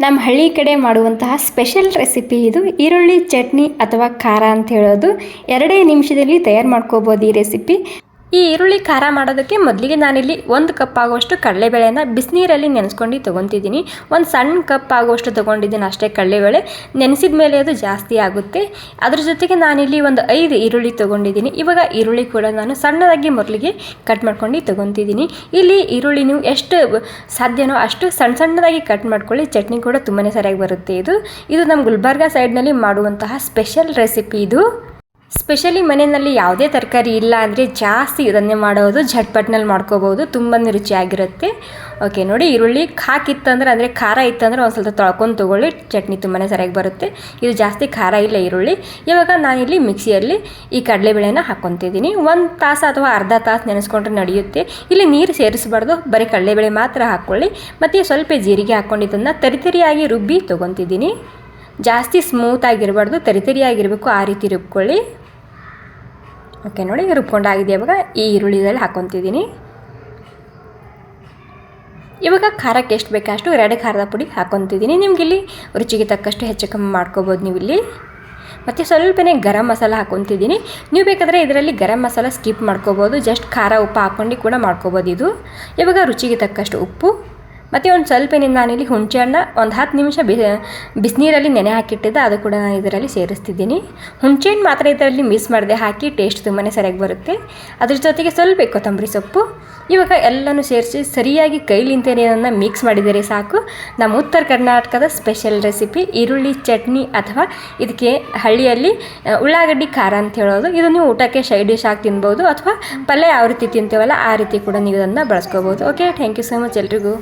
ನಮ್ಮ ಹಳ್ಳಿ ಕಡೆ ಮಾಡುವಂತಹ ಸ್ಪೆಷಲ್ ರೆಸಿಪಿ ಇದು. ಈರುಳ್ಳಿ ಚಟ್ನಿ ಅಥವಾ ಖಾರ ಅಂತ ಹೇಳೋದು 2 ನಿಮಿಷದಲ್ಲಿ ತಯಾರು ಮಾಡ್ಕೋಬೋದು ಈ ರೆಸಿಪಿ. ಈ ಈರುಳ್ಳಿ ಖಾರ ಮಾಡೋದಕ್ಕೆ ಮೊದಲಿಗೆ ನಾನಿಲ್ಲಿ 1 ಕಪ್ ಆಗುವಷ್ಟು ಕಡಲೆಬೇಳೆನ ಬಿಸಿನೀರಲ್ಲಿ ನೆನೆಸ್ಕೊಂಡು ತೊಗೊತಿದ್ದೀನಿ. ಒಂದು ಸಣ್ಣ ಕಪ್ ಆಗುವಷ್ಟು ತೊಗೊಂಡಿದ್ದೀನಿ ಅಷ್ಟೇ ಕಡಲೆಬೇಳೆ. ನೆನೆಸಿದ ಮೇಲೆ ಅದು ಜಾಸ್ತಿ ಆಗುತ್ತೆ. ಅದ್ರ ಜೊತೆಗೆ ನಾನಿಲ್ಲಿ ಒಂದು 5 ಈರುಳ್ಳಿ ತೊಗೊಂಡಿದ್ದೀನಿ. ಇವಾಗ ಈರುಳ್ಳಿ ಕೂಡ ನಾನು ಸಣ್ಣದಾಗಿ ಮೊದಲಿಗೆ ಕಟ್ ಮಾಡ್ಕೊಂಡು ತೊಗೊತಿದ್ದೀನಿ. ಇಲ್ಲಿ ಈರುಳ್ಳಿ ನೀವು ಎಷ್ಟು ಸಾಧ್ಯನೋ ಅಷ್ಟು ಸಣ್ಣದಾಗಿ ಕಟ್ ಮಾಡ್ಕೊಳ್ಳಿ. ಚಟ್ನಿ ಕೂಡ ತುಂಬಾ ಸರಿಯಾಗಿ ಬರುತ್ತೆ. ಇದು ನಮ್ಮ ಗುಲ್ಬರ್ಗ ಸೈಡ್ನಲ್ಲಿ ಮಾಡುವಂತಹ ಸ್ಪೆಷಲ್ ರೆಸಿಪಿ ಇದು. ಸ್ಪೆಷಲಿ ಮನೆಯಲ್ಲಿ ಯಾವುದೇ ತರಕಾರಿ ಇಲ್ಲ ಅಂದರೆ ಜಾಸ್ತಿ ಇದನ್ನೇ ಮಾಡೋದು. ಝಟ್ಪಟ್ನಲ್ಲಿ ಮಾಡ್ಕೋಬೋದು, ತುಂಬಾ ರುಚಿಯಾಗಿರುತ್ತೆ. ಓಕೆ ನೋಡಿ, ಈರುಳ್ಳಿ ಹಾಕಿತ್ತಂದ್ರೆ ಅಂದರೆ ಖಾರ ಇತ್ತಂದರೆ ಒಂದು ಸ್ವಲ್ಪ ತೊಳ್ಕೊಂಡು ತೊಗೊಳ್ಳಿ, ಚಟ್ನಿ ತುಂಬಾ ಸರಿಯಾಗಿ ಬರುತ್ತೆ. ಇದು ಜಾಸ್ತಿ ಖಾರ ಇಲ್ಲ ಈರುಳ್ಳಿ. ಇವಾಗ ನಾನಿಲ್ಲಿ ಮಿಕ್ಸಿಯಲ್ಲಿ ಈ ಕಡಲೆಬೇಳೆನ ಹಾಕ್ಕೊತಿದ್ದೀನಿ. 1 ತಾಸು ಅಥವಾ ಅರ್ಧ ತಾಸು ನೆನೆಸ್ಕೊಂಡ್ರೆ ನಡೆಯುತ್ತೆ. ಇಲ್ಲಿ ನೀರು ಸೇರಿಸಬಾರ್ದು, ಬರೀ ಕಡಲೆಬೇಳೆ ಮಾತ್ರ ಹಾಕ್ಕೊಳ್ಳಿ. ಮತ್ತು ಸ್ವಲ್ಪ ಜೀರಿಗೆ ಹಾಕ್ಕೊಂಡಿದ್ದನ್ನು ತರಿತರಿಯಾಗಿ ರುಬ್ಬಿ ತೊಗೊತಿದ್ದೀನಿ. ಜಾಸ್ತಿ ಸ್ಮೂತಾಗಿರಬಾರ್ದು, ತರಿತರಿಯಾಗಿರಬೇಕು, ಆ ರೀತಿ ರುಬ್ಕೊಳ್ಳಿ. ಓಕೆ ನೋಡಿ, ರುಬ್ಕೊಂಡಾಗಿದೆ. ಇವಾಗ ಈ ಈರುಳ್ಳಿದಲ್ಲಿ ಹಾಕ್ಕೊತಿದ್ದೀನಿ. ಇವಾಗ ಖಾರಕ್ಕೆ ಎಷ್ಟು ಬೇಕಷ್ಟು 2 ಖಾರದ ಪುಡಿ ಹಾಕ್ಕೊತಿದ್ದೀನಿ. ನಿಮಗಿಲ್ಲಿ ರುಚಿಗೆ ತಕ್ಕಷ್ಟು ಹೆಚ್ಚು ಕಮ್ಮಿ ಮಾಡ್ಕೋಬೋದು ನೀವು ಇಲ್ಲಿ. ಮತ್ತು ಸ್ವಲ್ಪನೇ ಗರಂ ಮಸಾಲ ಹಾಕ್ಕೊತಿದ್ದೀನಿ. ನೀವು ಬೇಕಾದರೆ ಇದರಲ್ಲಿ ಗರಂ ಮಸಾಲ ಸ್ಕಿಪ್ ಮಾಡ್ಕೋಬೋದು, ಜಸ್ಟ್ ಖಾರ ಉಪ್ಪು ಹಾಕ್ಕೊಂಡು ಕೂಡ ಮಾಡ್ಕೋಬೋದು ಇದು. ಇವಾಗ ರುಚಿಗೆ ತಕ್ಕಷ್ಟು ಉಪ್ಪು ಮತ್ತು ಒಂದು ಸ್ವಲ್ಪ ನಾನಿಲ್ಲಿ ಹುಣಸೆಹಣ್ಣ ಒಂದು 10 ನಿಮಿಷ ಬಿಸಿನೀರಲ್ಲಿ ನೆನೆ ಹಾಕಿಟ್ಟಿದ್ದೆ, ಅದು ಕೂಡ ನಾನು ಇದರಲ್ಲಿ ಸೇರಿಸ್ತಿದ್ದೀನಿ. ಹುಣಸೆಹಣ್ಣು ಮಾತ್ರ ಇದರಲ್ಲಿ ಮಿಕ್ಸ್ ಮಾಡದೆ ಹಾಕಿ ಟೇಸ್ಟ್ ತುಂಬಾ ಸರಿಯಾಗಿ ಬರುತ್ತೆ. ಅದ್ರ ಜೊತೆಗೆ ಸ್ವಲ್ಪ ಕೊತ್ತಂಬರಿ ಸೊಪ್ಪು. ಇವಾಗ ಎಲ್ಲನೂ ಸೇರಿಸಿ ಸರಿಯಾಗಿ ಕೈಲಿಂತೇನೆ ಅದನ್ನು ಮಿಕ್ಸ್ ಮಾಡಿದರೆ ಸಾಕು. ನಮ್ಮ ಉತ್ತರ ಕರ್ನಾಟಕದ ಸ್ಪೆಷಲ್ ರೆಸಿಪಿ ಈರುಳ್ಳಿ ಚಟ್ನಿ, ಅಥವಾ ಇದಕ್ಕೆ ಹಳ್ಳಿಯಲ್ಲಿ ಉಳ್ಳಾಗಡ್ಡಿ ಖಾರ ಅಂತ ಹೇಳೋದು. ಇದು ನೀವು ಊಟಕ್ಕೆ ಸೈಡ್ ಡಿಶ್ ಆಗಿ ತಿನ್ಬೋದು, ಅಥವಾ ಪಲ್ಯ ಯಾವ ರೀತಿ ತಿಂತೀವಲ್ಲ ಆ ರೀತಿ ಕೂಡ ನೀವು ಇದನ್ನು ಬಳಸ್ಕೋಬೋದು. Okay, thank you so much ಎಲ್ರಿಗೂ.